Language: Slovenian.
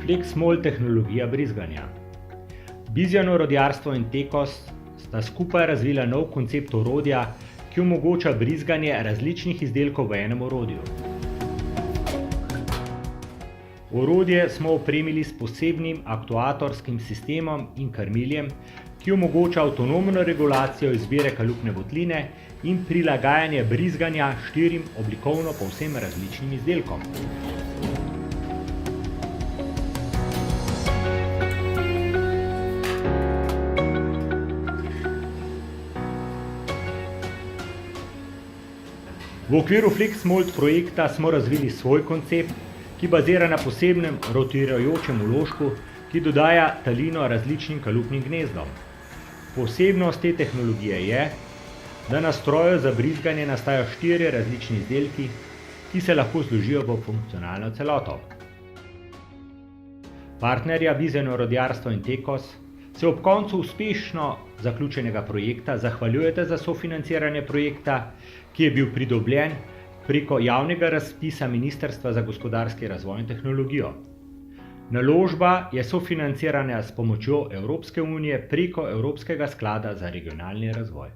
Flexmold tehnologija brizganja. Bizjano orodjarstvo in Tekos sta skupaj razvila nov koncept orodja, ki omogoča brizganje različnih izdelkov v enem orodju. Orodje smo opremili s posebnim aktuatorskim sistemom in krmiljem, ki omogoča avtonomno regulacijo izbire kalupne votline in prilagajanje brizganja 4 oblikovno povsem različnim izdelkom. V okviru Flexmold projekta smo razvili svoj koncept, ki bazira na posebnem rotirajočem vložku, ki dodaja talino različnim kalupnim gnezdom. Posebnost te tehnologije je, da na stroju za brizganje nastajajo 4 različni izdelki, ki se lahko zložijo v funkcionalno celoto. Partnerja Bizjano orodjarstvo in Tekos se ob koncu uspešno zaključenega projekta zahvaljujete za sofinanciranje projekta, ki je bil pridobljen preko javnega razpisa Ministrstva za gospodarski razvoj in tehnologijo. Naložba je sofinancirana s pomočjo Evropske unije preko Evropskega sklada za regionalni razvoj.